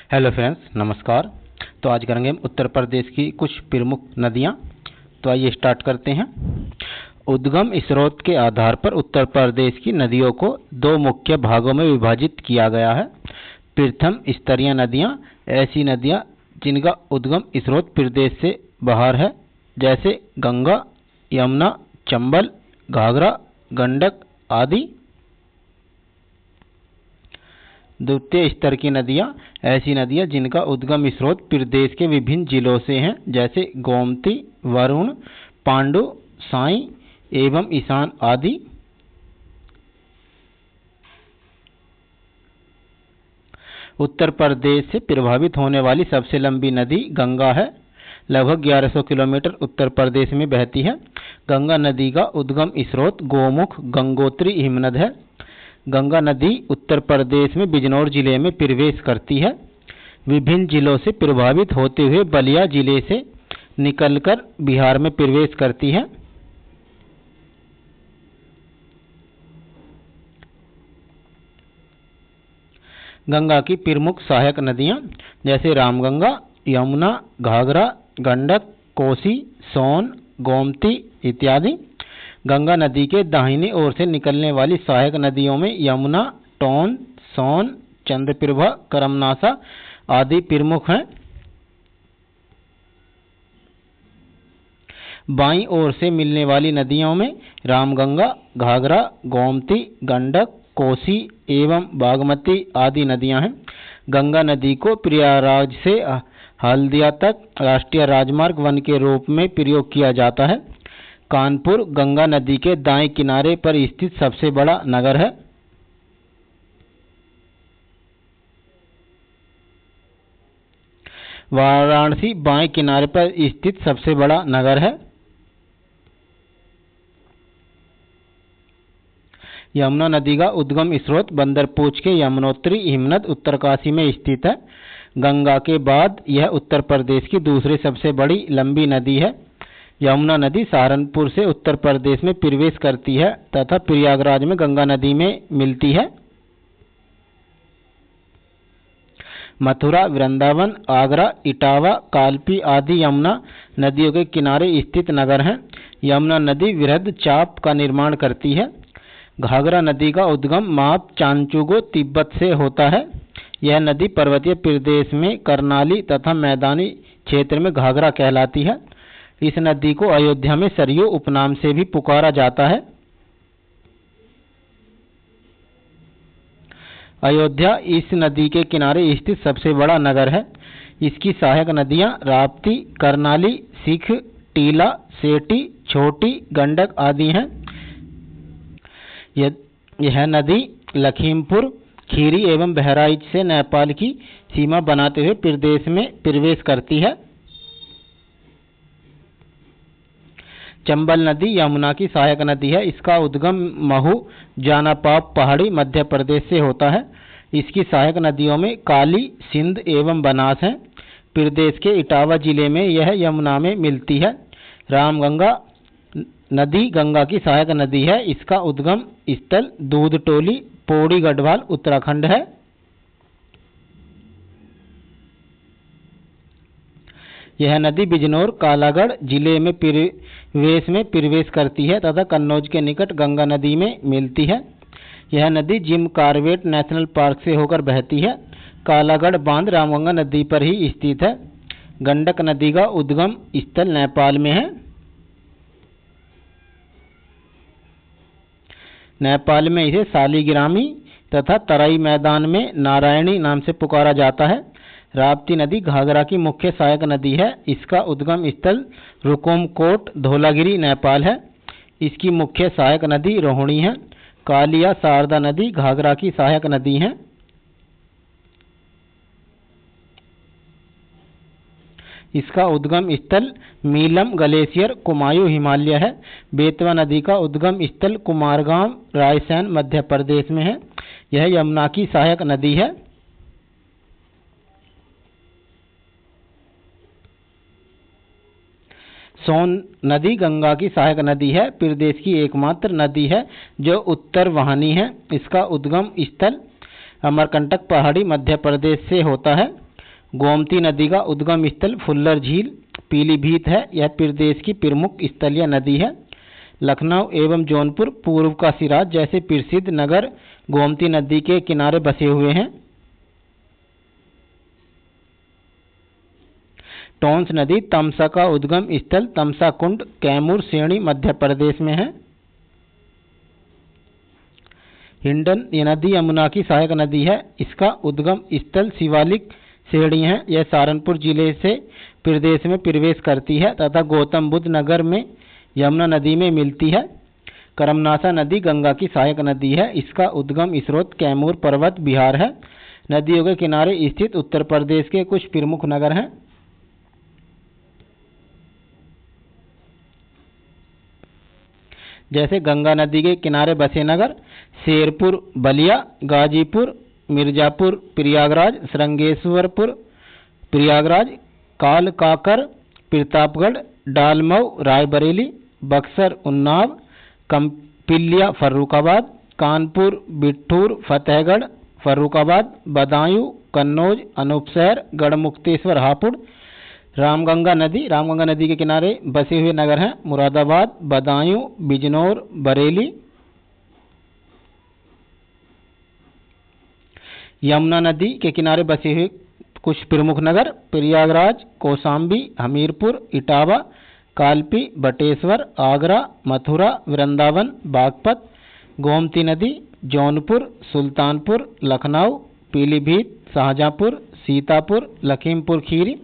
Hello friends, नमस्कार। तो आज करेंगे हम उत्तर प्रदेश की कुछ प्रमुख नदियां। तो आइए स्टार्ट करते हैं। उद्गम स्रोत के आधार पर उत्तर प्रदेश की नदियों को दो मुख्य भागों में विभाजित किया गया है। प्रथम, स्तरीय नदियां, ऐसी नदियां जिनका उद्गम स्रोत प्रदेश से बाहर है, जैसे गंगा, यमुना, चंबल, घाघरा, गंडक आदि। द्वितीय स्तर की नदियां, ऐसी नदियां जिनका उद्गम स्रोत प्रदेश के विभिन्न जिलों से हैं, जैसे गोमती, वरुण, पांडु, साई एवं ईशान आदि। उत्तर प्रदेश से प्रभावित होने वाली सबसे लंबी नदी गंगा है। लगभग 1100 किलोमीटर उत्तर प्रदेश में बहती है। गंगा नदी का उद्गम स्रोत गोमुख गंगोत्री हिमनद है। गंगा नदी उत्तर प्रदेश में बिजनौर जिले में प्रवेश करती है। विभिन्न जिलों से प्रभावित होते हुए बलिया जिले से निकलकर बिहार में प्रवेश करती है। गंगा की प्रमुख सहायक नदियां, जैसे रामगंगा, यमुना, घाघरा, गंडक, कोसी, सोन, गोमती इत्यादि। गंगा नदी के दाहिनी ओर से निकलने वाली सहायक नदियों में यमुना, टोन, सोन, चंद्रप्रभा, करमनासा आदि प्रमुख हैं। बाईं ओर से मिलने वाली नदियों में रामगंगा, घाघरा, गोमती, गंडक, कोसी एवं बागमती आदि नदियां हैं। गंगा नदी को प्रयागराज से हल्दिया तक राष्ट्रीय राजमार्ग 1 के रूप में प्रयोग किया जाता है। कानपुर गंगा नदी के दाएं किनारे पर स्थित सबसे बड़ा नगर है। वाराणसी बाएं किनारे पर स्थित सबसे बड़ा नगर है। यमुना नदी का उद्गम स्रोत बंदरपूछ के यमुनोत्री हिमनद उत्तरकाशी में स्थित है। गंगा के बाद यह उत्तर प्रदेश की दूसरी सबसे बड़ी लंबी नदी है। यमुना नदी सहारनपुर से उत्तर प्रदेश में प्रवेश करती है तथा प्रयागराज में गंगा नदी में मिलती है। मथुरा, वृंदावन, आगरा, इटावा, कालपी आदि यमुना नदियों के किनारे स्थित नगर हैं। यमुना नदी वृहद चाप का निर्माण करती है। घाघरा नदी का उद्गम माप चांचुगो तिब्बत से होता है। यह नदी पर्वतीय प्रदेश में करनाली तथा मैदानी क्षेत्र में घाघरा कहलाती है। इस नदी को अयोध्या में सरयू उपनाम से भी पुकारा जाता है। अयोध्या इस नदी के किनारे स्थित सबसे बड़ा नगर है। इसकी सहायक नदियां राप्ती, करनाली, सिख, टीला, सेठी, छोटी, गंडक आदि हैं। यह नदी लखीमपुर खीरी एवं बहराइच से नेपाल की सीमा बनाते हुए प्रदेश में प्रवेश करती है। चंबल नदी यमुना की सहायक नदी है। इसका उद्गम महू जानापाप पहाड़ी मध्य प्रदेश से होता है। इसकी सहायक नदियों में काली, सिंध एवं बनास हैं। प्रदेश के इटावा जिले में यह यमुना में मिलती है। रामगंगा नदी गंगा की सहायक नदी है। इसका उद्गम स्थल दूधटोली, पौड़ी गढ़वाल, उत्तराखंड है। यह नदी बिजनौर, कालागढ़ जिले में प्रवेश करती है तथा कन्नौज के निकट गंगा नदी में मिलती है। यह नदी जिम कॉर्बेट नेशनल पार्क से होकर बहती है। कालागढ़ बांध रामगंगा नदी पर ही स्थित है। गंडक नदी का उद्गम स्थल नेपाल में है। नेपाल में इसे शालिग्रामी तथा तराई मैदान में नारायणी नाम से पुकारा जाता है। राप्ती नदी घाघरा की मुख्य सहायक नदी है। इसका उद्गम स्थल रुकुमकोट, धौलागिरी, नेपाल है। इसकी मुख्य सहायक नदी रोहिणी है। कालिया, शारदा नदी घाघरा की सहायक नदी है। इसका उद्गम स्थल मीलम ग्लेशियर, कुमायूं हिमालय है। बेतवा नदी का उद्गम स्थल कुमारगांव, रायसेन, मध्य प्रदेश में है। यह यमुना की सहायक नदी है। सोन नदी गंगा की सहायक नदी है। प्रदेश की एकमात्र नदी है जो उत्तर वाहिनी है। इसका उद्गम स्थल अमरकंटक पहाड़ी मध्य प्रदेश से होता है। गोमती नदी का उद्गम स्थल फुल्लर झील पीलीभीत है। यह प्रदेश की प्रमुख स्थलीय नदी है। लखनऊ एवं जौनपुर पूर्व का सिराज जैसे प्रसिद्ध नगर गोमती नदी के किनारे बसे हुए हैं। टोंस नदी तमसा का उद्गम स्थल तमसा कुंड कैमूर श्रेणी मध्य प्रदेश में है। हिंडन ये नदी यमुना की सहायक नदी है। इसका उद्गम स्थल शिवालिक श्रेणी है। यह सहारनपुर जिले से प्रदेश में प्रवेश करती है तथा गौतम बुद्ध नगर में यमुना नदी में मिलती है। करमनासा नदी गंगा की सहायक नदी है। इसका उद्गम स्रोत कैमूर पर्वत बिहार है। नदियों के किनारे स्थित उत्तर प्रदेश के कुछ प्रमुख नगर हैं। जैसे गंगा नदी के किनारे बसे नगर शेरपुर बलिया, गाजीपुर, मिर्जापुर, प्रयागराज, श्रृंगेश्वरपुर, प्रयागराज, कालकाकर, प्रतापगढ़, डालमऊ, रायबरेली, बक्सर, उन्नाव, कंपिलिया, फर्रुखाबाद, कानपुर, बिठूर, फतेहगढ़, फर्रुखाबाद, बदायूं, कन्नौज, अनूपशहर, गढ़मुक्तेश्वर, हापुड़। रामगंगा नदी के किनारे बसे हुए नगर हैं मुरादाबाद, बदायूं, बिजनौर, बरेली। यमुना नदी के किनारे बसे हुए कुछ प्रमुख नगर प्रयागराज, कौशाम्बी, हमीरपुर, इटावा, कालपी, बटेश्वर, आगरा, मथुरा, वृंदावन, बागपत। गोमती नदी जौनपुर, सुल्तानपुर, लखनऊ, पीलीभीत, शाहजहांपुर, सीतापुर, लखीमपुर खीरी।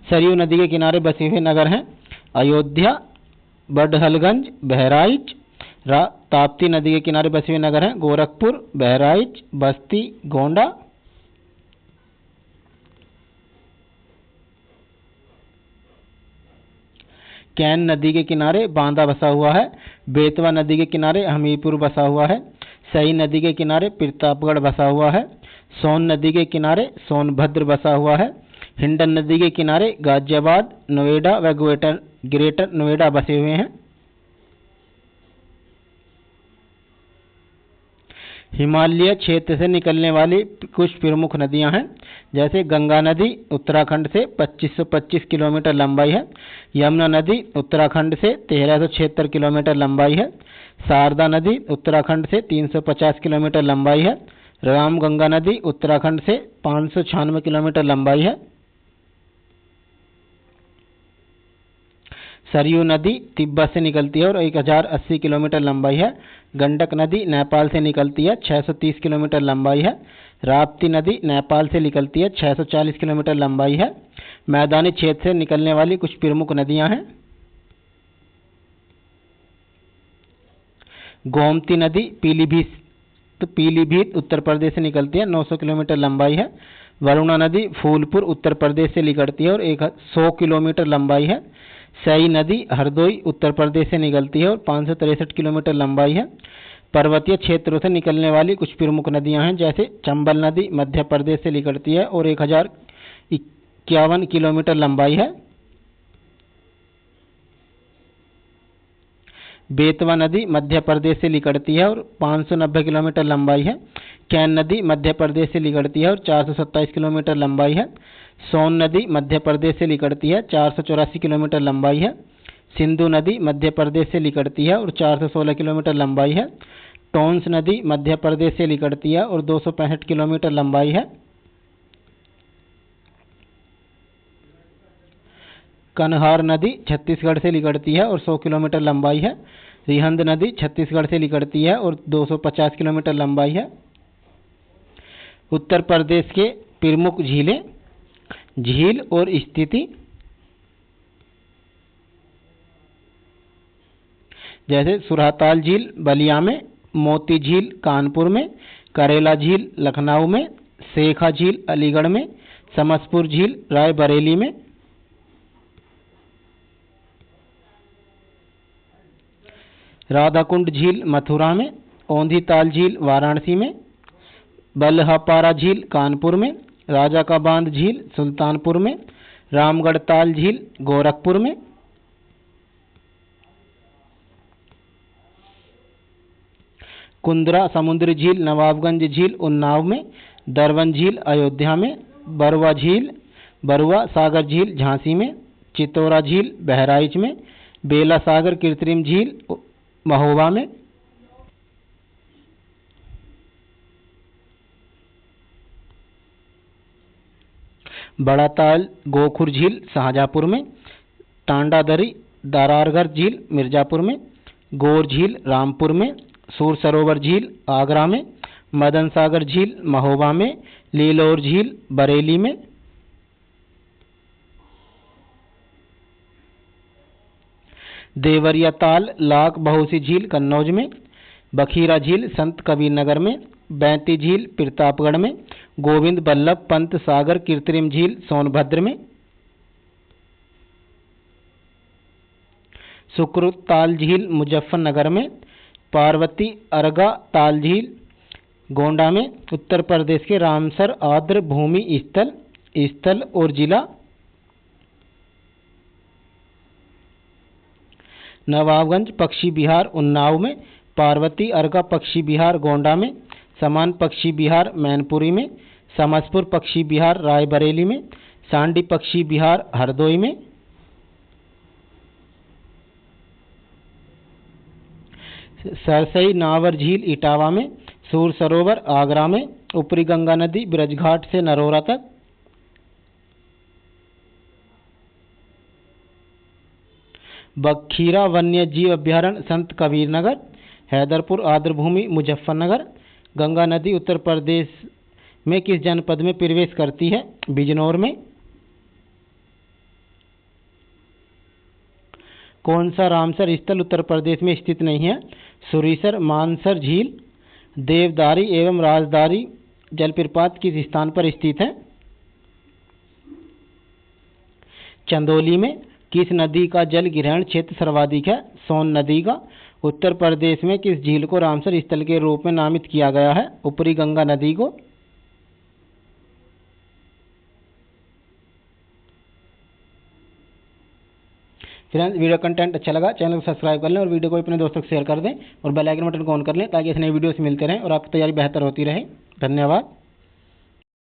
सरयू नदी के किनारे बसे हुए नगर हैं अयोध्या, बडहलगंज, बहराइच। ताप्ती नदी के किनारे बसे हुए नगर हैं गोरखपुर, बहराइच, बस्ती, गोंडा। कैन नदी के किनारे बांदा बसा हुआ है। बेतवा नदी के किनारे हमीरपुर बसा हुआ है। सई नदी के किनारे प्रतापगढ़ बसा हुआ है। सोन नदी के किनारे सोनभद्र बसा हुआ है। हिंडन नदी के किनारे गाजियाबाद, नोएडा व ग्रेटर नोएडा बसे हुए हैं। हिमालय क्षेत्र से निकलने वाली कुछ प्रमुख नदियां हैं जैसे गंगा नदी उत्तराखंड से 2525 किलोमीटर लंबाई है। यमुना नदी उत्तराखंड से 1376 किलोमीटर लंबाई है। शारदा नदी उत्तराखंड से 350 किलोमीटर लंबाई है। रामगंगा नदी उत्तराखंड से 596 किलोमीटर लंबाई है। सरयू नदी तिब्बत से निकलती है और 1080 किलोमीटर लंबाई है। गंडक नदी नेपाल से निकलती है, 630 किलोमीटर लंबाई है। राप्ती नदी नेपाल से निकलती है, 640 किलोमीटर लंबाई है। मैदानी क्षेत्र से निकलने वाली कुछ प्रमुख नदियां हैं गोमती नदी पीलीभीत उत्तर प्रदेश से निकलती है, 900 किलोमीटर लंबाई है। वरुणा नदी फूलपुर उत्तर प्रदेश से निकलती है और 100 किलोमीटर लंबाई है। सई नदी हरदोई उत्तर प्रदेश से निकलती है और 563 किलोमीटर लंबाई है। पर्वतीय क्षेत्रों से निकलने वाली कुछ प्रमुख नदियां हैं जैसे चंबल नदी मध्य प्रदेश से निकलती है और 1051 किलोमीटर लंबाई है। बेतवा नदी मध्य प्रदेश से निकलती है और 590 किलोमीटर लंबाई है। कैन नदी मध्य प्रदेश से निकलती है और 427 किलोमीटर लंबाई है। सोन नदी मध्य प्रदेश से निकलती है, 484 किलोमीटर लंबाई है। सिंधु नदी मध्य प्रदेश से निकलती है और 416 किलोमीटर लंबाई है। टोंस नदी मध्य प्रदेश से निकलती है और 265 किलोमीटर लंबाई है। कन्हार नदी छत्तीसगढ़ से निकलती है और 100 किलोमीटर लंबाई है। रिहंद नदी छत्तीसगढ़ से निकलती है और 250 किलोमीटर लंबाई है। उत्तर प्रदेश के प्रमुख झीलें, झील और स्थिति जैसे सुरहताल झील बलिया में, मोती झील कानपुर में, करेला झील लखनऊ में, शेखा झील अलीगढ़ में, समसपुर झील रायबरेली में। राधाकुंड झील मथुरा में, औंधी ताल झील वाराणसी में, बल्हापारा झील कानपुर में, राजा का बांध झील सुल्तानपुर में, रामगढ़ ताल झील गोरखपुर में। कुंद्रा समुद्री झील नवाबगंज झील उन्नाव में, दरवन झील अयोध्या में, बरवा झील बरुआ सागर झील झांसी में, चितौरा झील बहराइच में, बेला सागर कृत्रिम झील महोबा में, बड़ा ताल गोखुर झील शाहजहाँपुर में, तांडादरी दारारगढ़ झील मिर्जापुर में, गौर झील रामपुर में, सूर सरोवर झील आगरा में, मदन सागर झील महोबा में, लीलोर झील बरेली में, देवरिया ताल लाख बहुसी झील कन्नौज में, बखीरा झील संत कबीर नगर में, बैंती झील प्रतापगढ़ में, गोविंद बल्लभ पंत सागर कृत्रिम झील सोनभद्र में, सुकृत ताल झील मुजफ्फरनगर में, पार्वती अरगा ताल झील गोंडा में, उत्तर प्रदेश के रामसर आर्द्र भूमि स्थल और जिला, नवाबगंज पक्षी विहार उन्नाव में, पार्वती अरगा पक्षी विहार गोंडा में, समान पक्षी विहार मैनपुरी में, समसपुर पक्षी विहार रायबरेली में, सांडी पक्षी विहार हरदोई में, सरसई नावर झील इटावा में, सूर सरोवर आगरा में, ऊपरी गंगा नदी ब्रजघाट से नरोरा तक, बखीरा वन्य जीव अभ्यारण्य संत कबीर नगर, हैदरपुर आर्द्रभूमि मुजफ्फरनगर। गंगा नदी उत्तर प्रदेश में किस जनपद में प्रवेश करती है? बिजनौर में। कौन सा रामसर स्थल उत्तर प्रदेश में स्थित नहीं है? सुरीसर मानसर झील। देवदारी एवं राजदारी जलप्रपात किस स्थान पर स्थित है? चंदौली में। किस नदी का जल ग्रहण क्षेत्र सर्वाधिक है? सोन नदी का। उत्तर प्रदेश में किस झील को रामसर स्थल के रूप में नामित किया गया है? ऊपरी गंगा नदी को। फ्रेंड्स, वीडियो कंटेंट अच्छा लगा चैनल को सब्सक्राइब कर लें और वीडियो को अपने दोस्तों को शेयर कर दें और बेल आइकन बटन को ऑन कर लें ताकि ऐसे नए वीडियोस मिलते रहें और आपकी तैयारी बेहतर होती रहे। धन्यवाद।